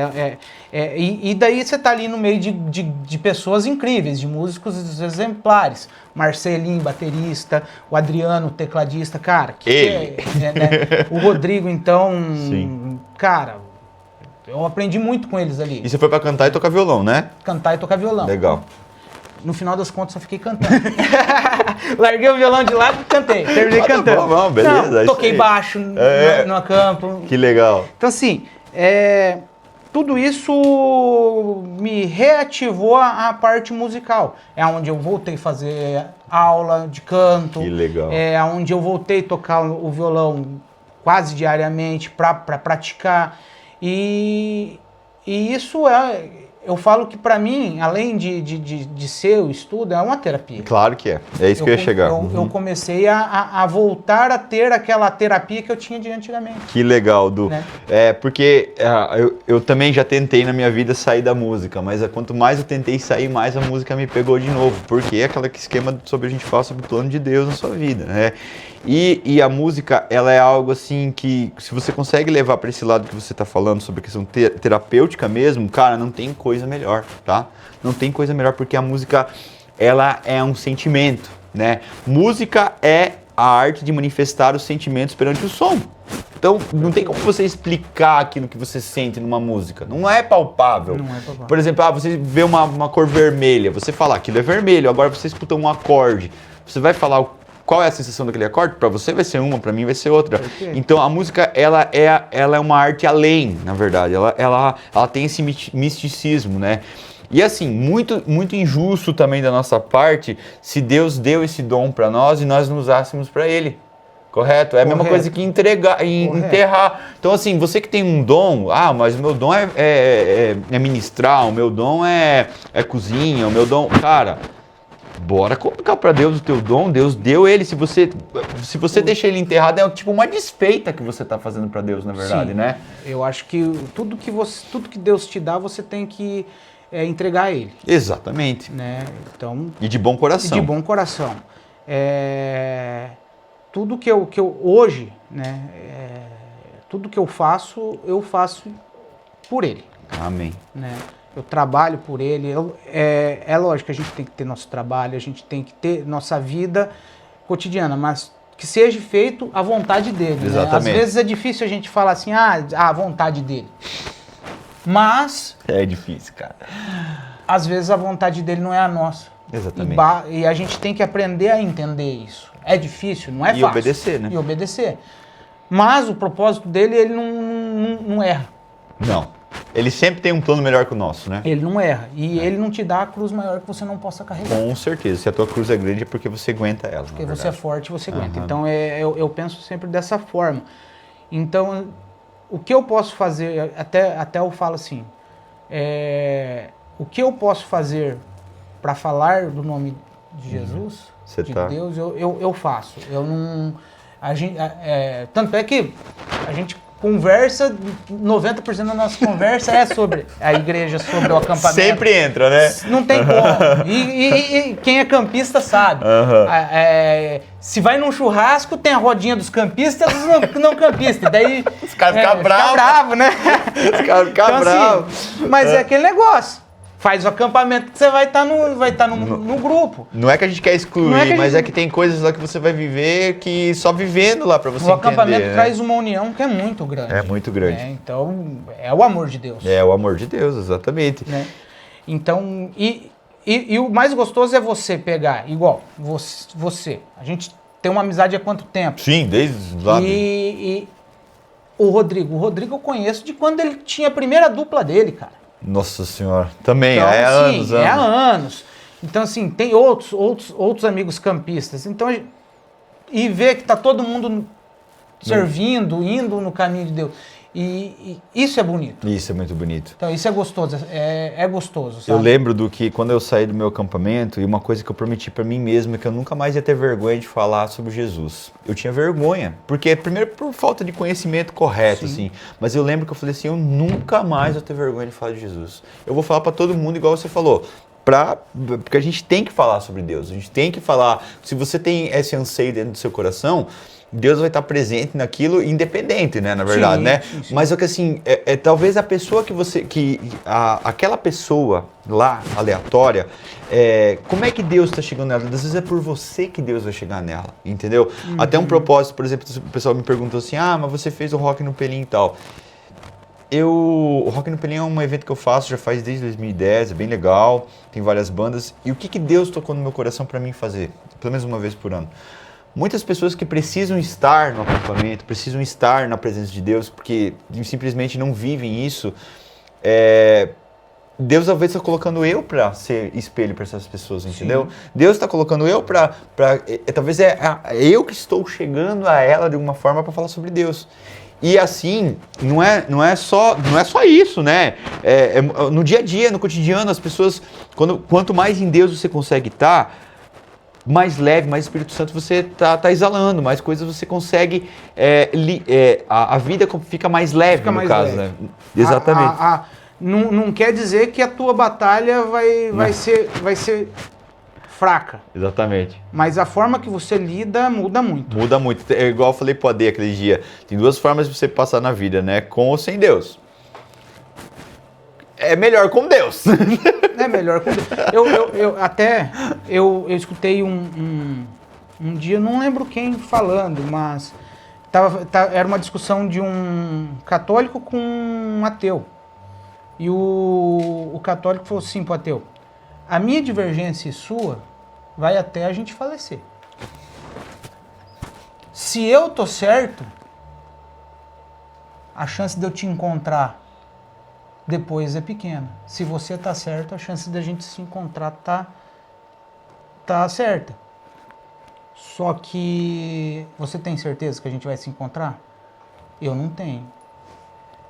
E daí você tá ali no meio de pessoas incríveis, de músicos exemplares. Marcelinho, baterista, o Adriano, tecladista, cara. Né? O Rodrigo, então, sim. Cara, eu aprendi muito com eles ali. E você foi pra cantar e tocar violão, né? Cantar e tocar violão. Legal. No final das contas, só fiquei cantando. Larguei o violão de lado e cantei. Terminei cantando. Não, beleza. Não, toquei baixo no acampo. Que legal. Então, assim, tudo isso me reativou a parte musical. É onde eu voltei a fazer aula de canto. Que legal. É onde eu voltei a tocar o violão quase diariamente para praticar. E isso eu falo que para mim, além de ser o estudo, é uma terapia. Claro que é. É isso que eu ia chegar. Eu comecei a voltar a ter aquela terapia que eu tinha de antigamente. Que legal, Du. Né? Porque eu também já tentei na minha vida sair da música, mas quanto mais eu tentei sair, mais a música me pegou de novo. Porque é aquele esquema sobre a gente falar sobre o plano de Deus na sua vida, né? E a música, ela é algo assim que, se você consegue levar para esse lado que você está falando, sobre a questão terapêutica mesmo, cara, não tem coisa melhor, tá? Não tem coisa melhor, porque a música, ela é um sentimento, né? Música é a arte de manifestar os sentimentos perante o som. Então, não tem como você explicar aquilo que você sente numa música. Não é palpável. Não é palpável. Por exemplo, você vê uma cor vermelha, você fala, aquilo é vermelho, agora você escuta um acorde, você vai falar qual é a sensação daquele acorde? Para você vai ser uma, para mim vai ser outra. Então a música, ela é uma arte além, na verdade. Ela tem esse misticismo, né? E assim, muito, muito injusto também da nossa parte se Deus deu esse dom para nós e nós não usássemos para Ele. Correto? É a mesma coisa que enterrar. Então assim, você que tem um dom, mas o meu dom é ministrar, o meu dom é cozinha, o meu dom... Cara... Bora colocar para Deus o teu dom, Deus deu ele. Se você deixa ele enterrado, é tipo uma desfeita que você está fazendo para Deus, na verdade, sim, né? Eu acho que tudo que Deus te dá, você tem que entregar a Ele. Exatamente. Né? Então, e de bom coração. De bom coração. Tudo que eu hoje, né? Tudo que eu faço por Ele. Amém. Né? Eu trabalho por Ele. É lógico que a gente tem que ter nosso trabalho, a gente tem que ter nossa vida cotidiana, mas que seja feito à vontade dele. Exatamente. Né? Às vezes é difícil a gente falar assim, a vontade dele. Mas... É difícil, cara. Às vezes a vontade dele não é a nossa. Exatamente. E a gente tem que aprender a entender isso. É difícil, não é fácil. E obedecer, né? E obedecer. Mas o propósito dele, ele não erra. Não. Ele sempre tem um plano melhor que o nosso, né? Ele não erra. E ele não te dá a cruz maior que você não possa carregar. Com certeza. Se a tua cruz é grande é porque você aguenta ela. Porque você é forte, você aguenta. Então eu penso sempre dessa forma. Então, o que eu posso fazer, até eu falo assim, o que eu posso fazer para falar do nome de Jesus, de Deus, eu faço. Eu não... tanto é que a gente conversa, 90% da nossa conversa é sobre a igreja, sobre o acampamento. Sempre entra, né? Não tem como. E quem é campista sabe. Se vai num churrasco, tem a rodinha dos campistas e dos não campistas. E daí os caras ficam bravos. Fica bravo, né? Os caras ficam bravos. Assim, mas é aquele negócio. Faz o acampamento que você vai estar no grupo. Não é que a gente quer excluir, mas é que tem coisas lá que você vai viver que só vivendo lá para você entender. O acampamento traz uma união que é muito grande. É muito grande. Então, é o amor de Deus. É o amor de Deus, exatamente. Né? Então, e o mais gostoso é você pegar, igual, você. A gente tem uma amizade há quanto tempo? Sim, desde lá. E o Rodrigo eu conheço de quando ele tinha a primeira dupla dele, cara. Nossa Senhora, também, então, é há assim, anos. É há anos. Então, assim, tem outros amigos campistas. Então, e ver que tá todo mundo servindo, indo no caminho de Deus. E isso é bonito. Isso é muito bonito. Então, isso é gostoso, é gostoso, sabe? Eu lembro do que, quando eu saí do meu acampamento, e uma coisa que eu prometi pra mim mesmo é que eu nunca mais ia ter vergonha de falar sobre Jesus. Eu tinha vergonha, porque primeiro por falta de conhecimento correto, assim. Mas eu lembro que eu falei assim, eu nunca mais vou ter vergonha de falar de Jesus. Eu vou falar pra todo mundo, igual você falou. Porque a gente tem que falar sobre Deus, a gente tem que falar. Se você tem esse anseio dentro do seu coração, Deus vai estar presente naquilo, independente, né, na verdade, sim, né? Sim. Mas é que assim, talvez a pessoa aquela pessoa lá, aleatória, como é que Deus está chegando nela? Às vezes é por você que Deus vai chegar nela, entendeu? Uhum. Até um propósito, por exemplo, o pessoal me perguntou assim, mas você fez o Rock no Pelim e tal. O Rock no Pelim é um evento que eu faço, já faz desde 2010, é bem legal, tem várias bandas. E o que Deus tocou no meu coração para mim fazer? Pelo menos uma vez por ano. Muitas pessoas que precisam estar no acampamento, precisam estar na presença de Deus, porque simplesmente não vivem isso. Deus talvez está colocando eu para ser espelho para essas pessoas, entendeu? Sim. Deus está colocando eu para talvez eu que estou chegando a ela de alguma forma para falar sobre Deus. E assim, não é só isso, né? No dia a dia, no cotidiano, as pessoas, quanto mais em Deus você consegue estar, mais leve, mais Espírito Santo você tá exalando, mais coisas você consegue, a vida fica mais leve, fica no mais caso, leve. Né? Exatamente. Não quer dizer que a tua batalha vai ser fraca. Exatamente. Mas a forma que você lida muda muito. Muda muito. É igual eu falei pro AD aquele dia, tem duas formas de você passar na vida, né? Com ou sem Deus. É melhor com Deus. É melhor com Deus. Eu escutei um dia, não lembro quem falando, mas era uma discussão de um católico com um ateu. E o católico falou assim pro ateu, a minha divergência e sua vai até a gente falecer. Se eu tô certo, a chance de eu te encontrar depois é pequena. Se você tá certo, a chance de a gente se encontrar tá certa. Só que você tem certeza que a gente vai se encontrar? Eu não tenho.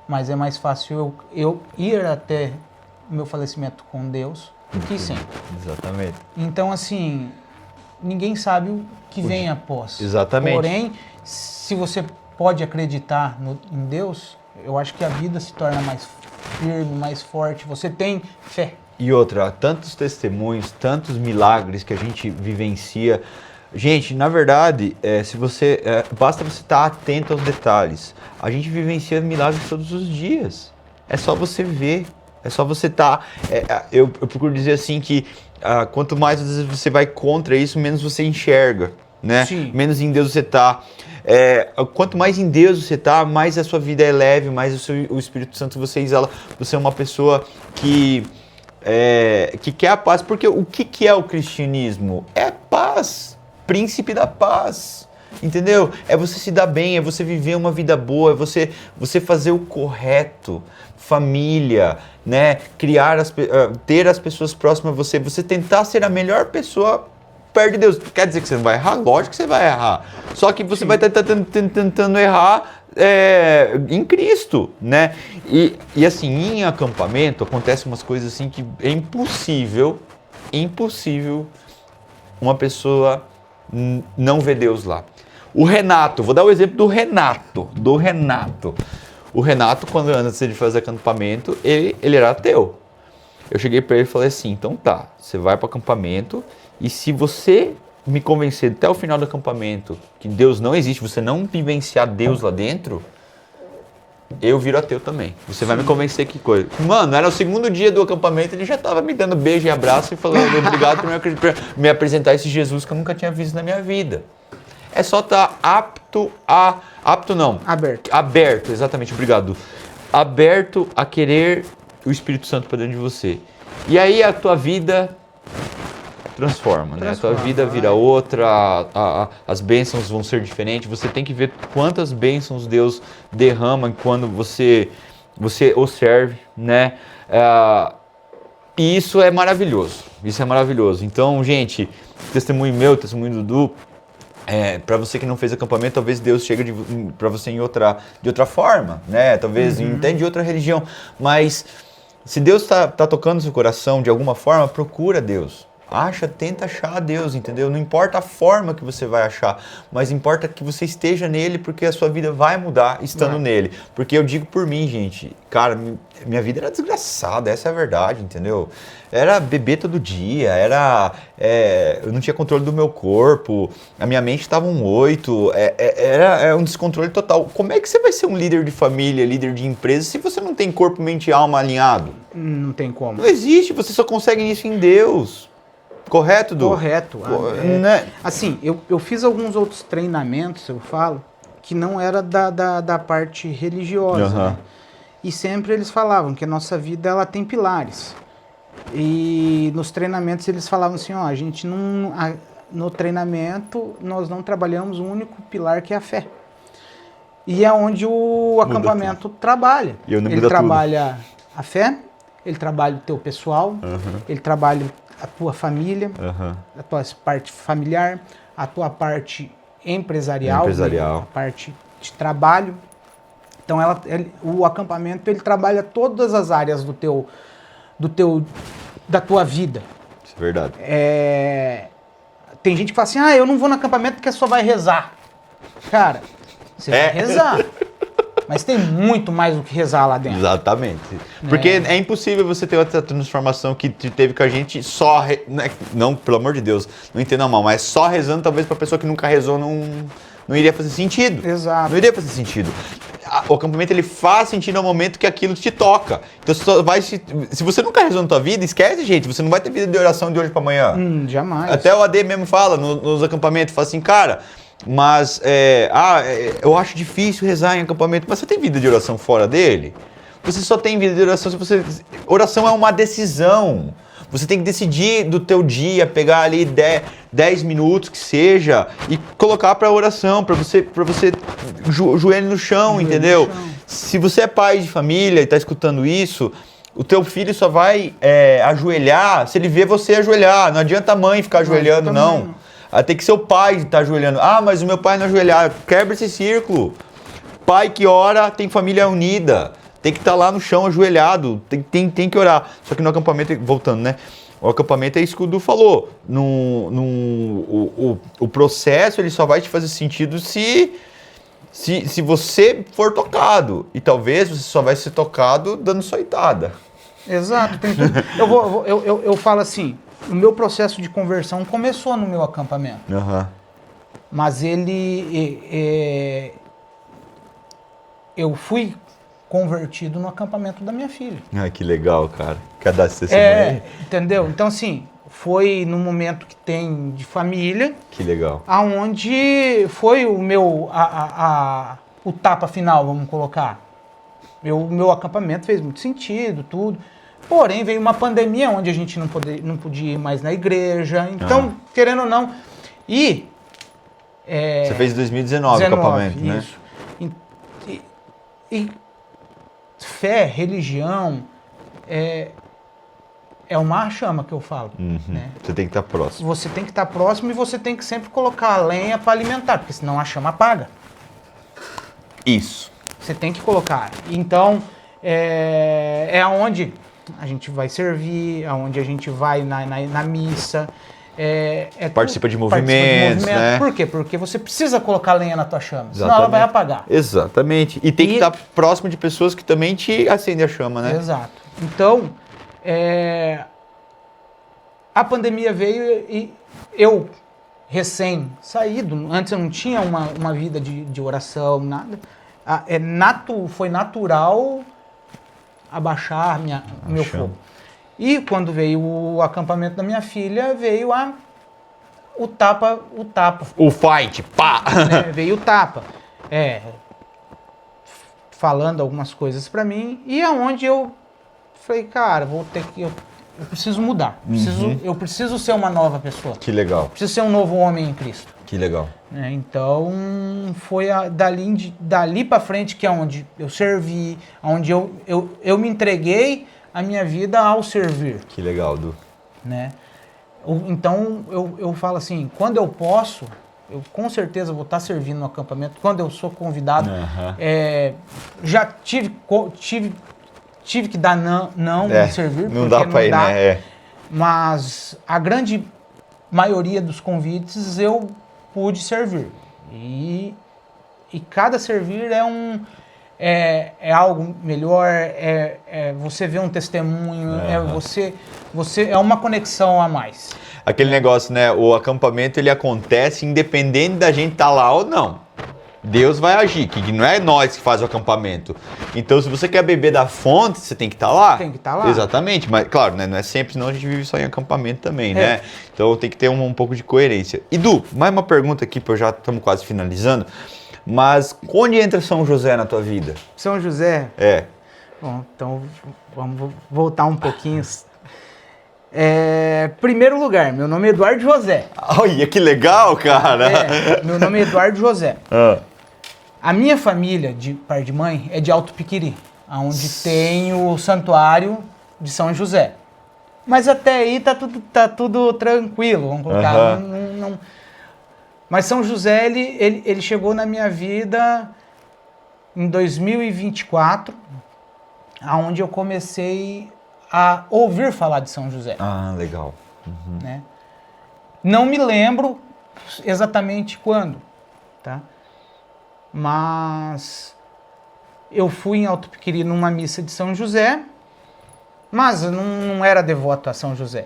Mas é mais fácil eu ir até o meu falecimento com Deus do que sem. Exatamente. Então, assim, ninguém sabe o que vem após. Exatamente. Porém, se você pode acreditar em Deus, eu acho que a vida se torna mais firme, mais forte. Você tem fé. E outra, tantos testemunhos, tantos milagres que a gente vivencia. Gente, na verdade, basta você estar atento aos detalhes. A gente vivencia milagres todos os dias. É só você ver. É só você estar... eu procuro dizer assim que quanto mais às vezes você vai contra isso, menos você enxerga, né? Sim. Menos em Deus você está. Quanto mais em Deus você está, mais a sua vida é leve, mais o Espírito Santo você exala. Você é uma pessoa que quer a paz. Porque o que é o cristianismo? É paz. Príncipe da paz. Entendeu? É você se dar bem, é você viver uma vida boa, é você fazer o correto. Família, né? Ter as pessoas próximas a você, você tentar ser a melhor pessoa perto de Deus. Quer dizer que você não vai errar? Lógico que você vai errar. Só que você vai estar tentando errar em Cristo, né? E assim, em acampamento acontecem umas coisas assim que é impossível uma pessoa não ver Deus lá. O Renato, vou dar o exemplo do Renato. O Renato, quando antes de fazer acampamento, ele era ateu. Eu cheguei para ele e falei assim, então tá, você vai para o acampamento e se você me convencer até o final do acampamento que Deus não existe, você não vivenciar Deus lá dentro, eu viro ateu também. Você vai me convencer que coisa. Mano, era o segundo dia do acampamento, ele já tava me dando beijo e abraço e falando obrigado por me apresentar esse Jesus que eu nunca tinha visto na minha vida. É só estar aberto, exatamente, obrigado. Aberto a querer o Espírito Santo para dentro de você. E aí a tua vida transforma, né? A tua vida vira outra, as bênçãos vão ser diferentes. Você tem que ver quantas bênçãos Deus derrama quando você o serve, né? E isso é maravilhoso. Isso é maravilhoso. Então, gente, testemunho meu, testemunho do Dudu, para você que não fez acampamento, talvez Deus chegue para você de outra forma, né? Talvez entende de outra religião, mas se Deus tá tocando seu coração de alguma forma, procura Deus. Tenta achar Deus, entendeu? Não importa a forma que você vai achar, mas importa que você esteja nele, porque a sua vida vai mudar estando nele. Porque eu digo por mim, gente, cara, minha vida era desgraçada, essa é a verdade, entendeu? Era beber todo dia, eu não tinha controle do meu corpo, a minha mente estava um 8, era um descontrole total. Como é que você vai ser um líder de família, líder de empresa, se você não tem corpo, mente e alma alinhado? Não tem como. Não existe, você só consegue isso em Deus. Correto, Du? Correto. Assim, eu fiz alguns outros treinamentos, eu falo, que não era da parte religiosa, né? E sempre eles falavam que a nossa vida ela tem pilares. E nos treinamentos eles falavam assim, a gente não... No treinamento nós não trabalhamos o único pilar que é a fé. E é onde o acampamento trabalha. Ele trabalha a fé, ele trabalha o teu pessoal, ele trabalha a tua família, a tua parte familiar, a tua parte empresarial. A parte de trabalho. Então o acampamento ele trabalha todas as áreas da tua vida. Isso é verdade. Tem gente que fala assim, eu não vou no acampamento porque só vai rezar. Cara, você vai rezar. Mas tem muito mais do que rezar lá dentro. Exatamente. Porque é impossível você ter outra transformação que teve com a gente só... Não, pelo amor de Deus, não entenda mal, mas só rezando, talvez para a pessoa que nunca rezou não iria fazer sentido. Exato. Não iria fazer sentido. O acampamento ele faz sentido no momento que aquilo te toca. Então só vai se você nunca rezou na tua vida, esquece, gente. Você não vai ter vida de oração de hoje para amanhã. Jamais. Até o AD mesmo fala nos acampamentos, fala assim, cara... Mas, eu acho difícil rezar em acampamento, mas você tem vida de oração fora dele? Você só tem vida de oração se você... Oração é uma decisão. Você tem que decidir do teu dia, pegar ali 10 minutos que seja e colocar para oração, para você joelho no chão, entendeu? No chão. Se você é pai de família e está escutando isso, o teu filho só vai ajoelhar se ele vê você ajoelhar. Não adianta a mãe ficar ajoelhando, não. Tem que ser o pai que está ajoelhando. Mas o meu pai não ajoelhar. Quebra esse círculo. Pai que ora tem família unida. Tem que estar lá no chão ajoelhado. Tem que orar. Só que no acampamento, voltando, né? O acampamento é isso que o Du falou. O processo ele só vai te fazer sentido se você for tocado. E talvez você só vai ser tocado dando soitada. Exato. Tem tudo. Eu falo assim... O meu processo de conversão começou no meu acampamento. Mas eu fui convertido no acampamento da minha filha. Que legal, cara. Cada testemunho. Entendeu? Então, assim, foi no momento que tem de família. Que legal. Aonde foi o meu... o tapa final, vamos colocar. O meu acampamento fez muito sentido, tudo. Porém, veio uma pandemia onde a gente não podia ir mais na igreja. Então, querendo ou não... Você fez em 2019 o acampamento, né? Isso. E fé, religião, é uma chama que eu falo. Né? Você tem que estar próximo. Você tem que estar próximo e você tem que sempre colocar a lenha para alimentar, porque senão a chama apaga. Isso. Você tem que colocar. Então, é aonde... a gente vai servir, aonde a gente vai na missa. Participa de movimentos, né? Por quê? Porque você precisa colocar lenha na tua chama, senão ela vai apagar. Exatamente. E tem que estar próximo de pessoas que também te acendem a chama, né? Exato. Então, a pandemia veio e eu, recém-saído, antes eu não tinha uma vida de oração, nada. foi natural abaixar meu fogo. E quando veio o acampamento da minha filha, veio o tapa. O fight, pá! Né? Veio o tapa. Falando algumas coisas pra mim, e aonde eu falei, cara, eu preciso mudar. Eu preciso ser uma nova pessoa. Que legal. Preciso ser um novo homem em Cristo. Que legal. Então, foi dali para frente que é onde eu servi, onde eu me entreguei a minha vida ao servir. Que legal, Du. Né? Então, eu falo assim, quando eu posso, eu com certeza vou estar servindo no acampamento. Quando eu sou convidado, já tive que dar não servir. Não dá para ir, né? Mas a grande maioria dos convites eu pude servir. E cada servir é algo melhor, você vê um testemunho, você é uma conexão a mais. Aquele negócio, né? O acampamento ele acontece independente da gente estar lá ou não. Deus vai agir, que não é nós que faz o acampamento. Então, se você quer beber da fonte, você tem que estar lá. Tem que estar lá. Exatamente, mas claro, né, não é sempre, senão a gente vive só em acampamento também, né? Então tem que ter um pouco de coerência. E Du, mais uma pergunta aqui, porque já estamos quase finalizando. Mas onde entra São José na tua vida? São José? Bom, então vamos voltar um pouquinho. Primeiro lugar, meu nome é Eduardo José. Olha, que legal, cara! Meu nome é Eduardo José. A minha família, de pai de mãe, é de Alto Piquiri, onde tem o santuário de São José. Mas até aí tá tudo tranquilo, vamos colocar. Mas São José, ele chegou na minha vida em 2024, onde eu comecei a ouvir falar de São José. Ah, legal. Né? Não me lembro exatamente quando, tá? Mas eu fui em Alto Piquiri numa missa de São José, mas eu não era devoto a São José.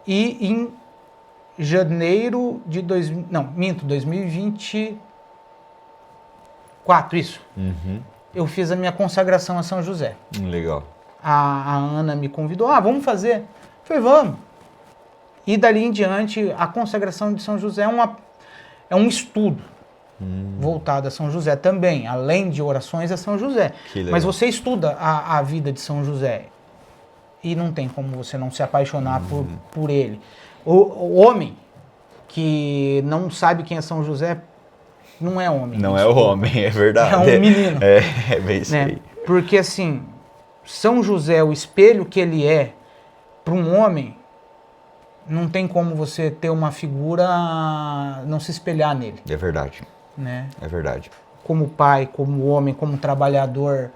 E em janeiro de 2024, isso. Eu fiz a minha consagração a São José. Legal. A Ana me convidou, vamos fazer. Eu falei, vamos. E dali em diante, a consagração de São José é um estudo voltado a São José também, além de orações a São José. Mas você estuda a vida de São José e não tem como você não se apaixonar por ele. O homem que não sabe quem é São José não é homem. Não é o homem, é verdade. É um menino. É bem isso aí. Porque assim, São José, o espelho que ele é para um homem, não tem como você ter uma figura, não se espelhar nele. É verdade. Né? É verdade. Como pai, como homem, como trabalhador,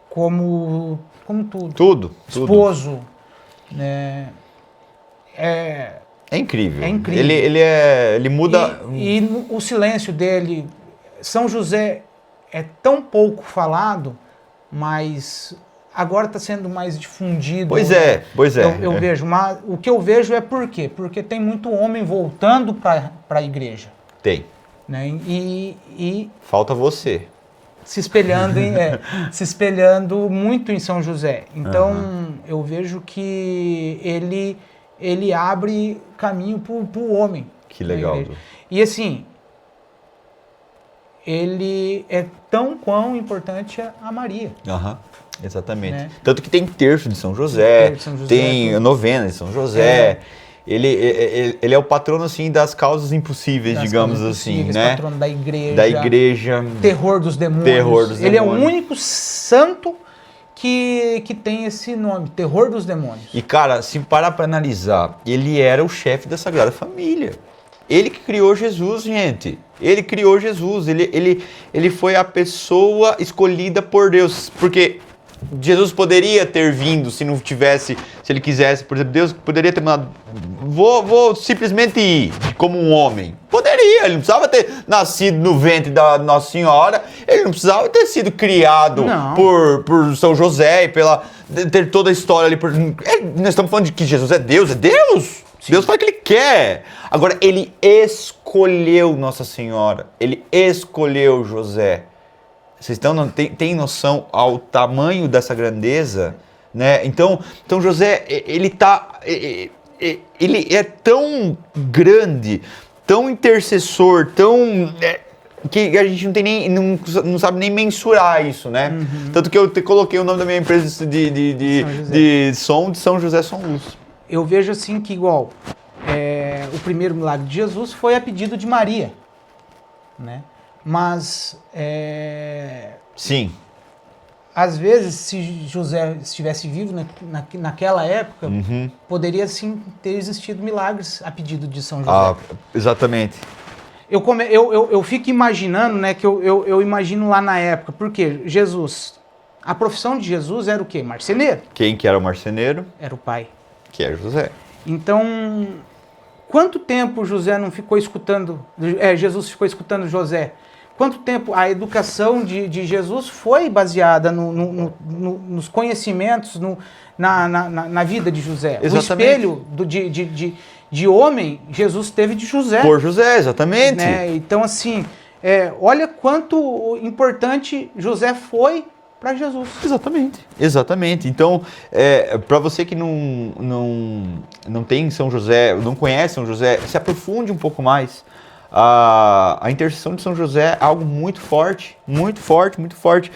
como tudo. Tudo. Esposo. Né? É incrível. É incrível. Ele muda... E o silêncio dele... São José é tão pouco falado, mas agora está sendo mais difundido. Pois é. Eu vejo, mas o que eu vejo é por quê? Porque tem muito homem voltando para a igreja. Tem. Né? E falta você. Se espelhando muito em São José. Então, eu vejo que ele abre caminho para o homem. Que legal. E assim, ele é tão quão importante a Maria. Exatamente. Né? Tanto que tem terço de São José, tem novena de São José. Ele é o patrono, assim, das causas impossíveis, digamos assim, né? Patrono da igreja. Terror dos demônios. Ele é o único santo que tem esse nome, Terror dos Demônios. E, cara, se parar para analisar, ele era o chefe da Sagrada Família. Ele que criou Jesus, gente. Ele criou Jesus. Ele foi a pessoa escolhida por Deus. Porque Jesus poderia ter vindo se não tivesse, se ele quisesse, por exemplo, Deus poderia ter mandado, vou simplesmente ir como um homem. Poderia, ele não precisava ter nascido no ventre da Nossa Senhora, ele não precisava ter sido criado por São José e ter toda a história ali. Nós estamos falando de que Jesus é Deus, Sim. Deus faz o que ele quer. Agora, ele escolheu Nossa Senhora. Ele escolheu José. Vocês têm noção ao tamanho dessa grandeza? Né? Então José, ele é tão grande, tão intercessor, tão... que a gente não sabe nem mensurar isso, né? Uhum. Tanto que eu coloquei o nome da minha empresa de som de São José Som Luz. Eu vejo assim que igual o primeiro milagre de Jesus foi a pedido de Maria, né? Mas sim. Às vezes, se José estivesse vivo naquela época, uhum, poderia sim ter existido milagres a pedido de São José. Exatamente. Eu fico imaginando, né, que eu imagino lá na época, porque Jesus, a profissão de Jesus era o quê? Marceneiro. Quem que era o marceneiro? Era o pai. Que é José. Então, quanto tempo José não ficou escutando, Jesus ficou escutando José? Quanto tempo a educação de Jesus foi baseada nos conhecimentos, na vida de José? Exatamente. O espelho de homem, Jesus teve de José. Por José, exatamente. Né? Então, assim, olha quanto importante José foi para Jesus. Exatamente. Então, para você que não tem São José, não conhece São José, se aprofunde um pouco mais. A intercessão de São José é algo muito forte, muito forte, muito forte.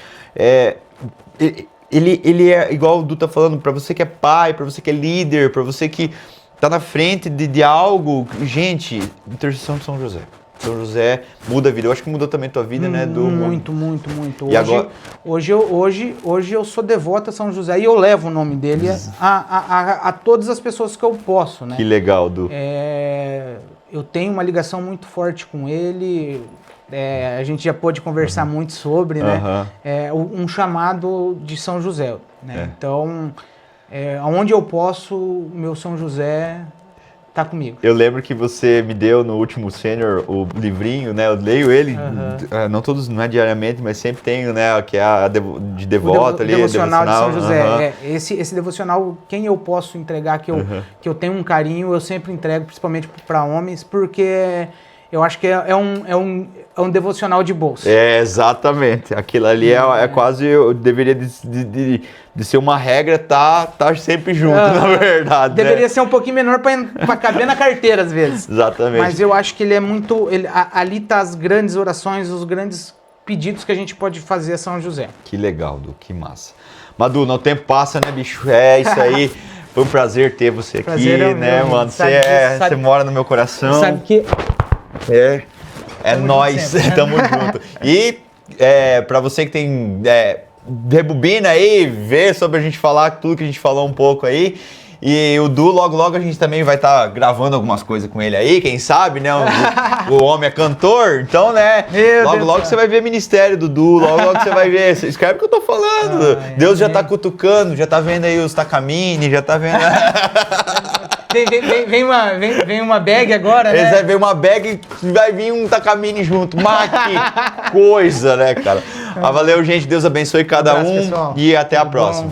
Ele é, igual o Du tá falando, para você que é pai, para você que é líder, para você que tá na frente de algo. Gente, intercessão de São José. São José muda a vida. Eu acho que mudou também a tua vida, né? Muito. Hoje eu sou devoto a São José e eu levo o nome dele a todas as pessoas que eu posso, né? Que legal, Du. Eu tenho uma ligação muito forte com ele, a gente já pôde conversar muito sobre, né? Um chamado de São José, né? Então, aonde eu posso, meu São José tá comigo. Eu lembro que você me deu no último Sênior o livrinho, né? Eu leio ele, não é diariamente, mas sempre tenho, né? Que é de devoto ali. Devocional de São José. Esse devocional, quem eu posso entregar, que eu tenho um carinho, eu sempre entrego, principalmente para homens, porque eu acho que é um devocional de bolsa. Exatamente. Aquilo ali é quase, deveria de ser uma regra, tá sempre junto, na verdade. Deveria ser um pouquinho menor para caber na carteira, às vezes. Exatamente. Mas eu acho que ele é muito... ali tá as grandes orações, os grandes pedidos que a gente pode fazer a São José. Que legal, Du, que massa. Madu, o tempo passa, né, bicho? É isso aí. Foi um prazer ter você aqui, né, mano? Você mora no meu coração. Sabe que... É nós, tamo junto. E pra você que tem... rebobina aí, vê sobre a gente falar tudo que a gente falou um pouco aí. E o Du, logo a gente também vai estar gravando algumas coisas com ele aí, quem sabe, né? O homem é cantor, então, né? Logo você vai ver ministério do Du, logo você vai ver. Escreve o que eu tô falando. Deus já tá cutucando, já tá vendo aí os Takamine, já tá vendo... Vem uma bag agora, né? Vem uma bag e vai vir um Takamine junto. Mas que coisa, né, cara? Valeu, gente. Deus abençoe cada um. Pessoal. E até a próxima.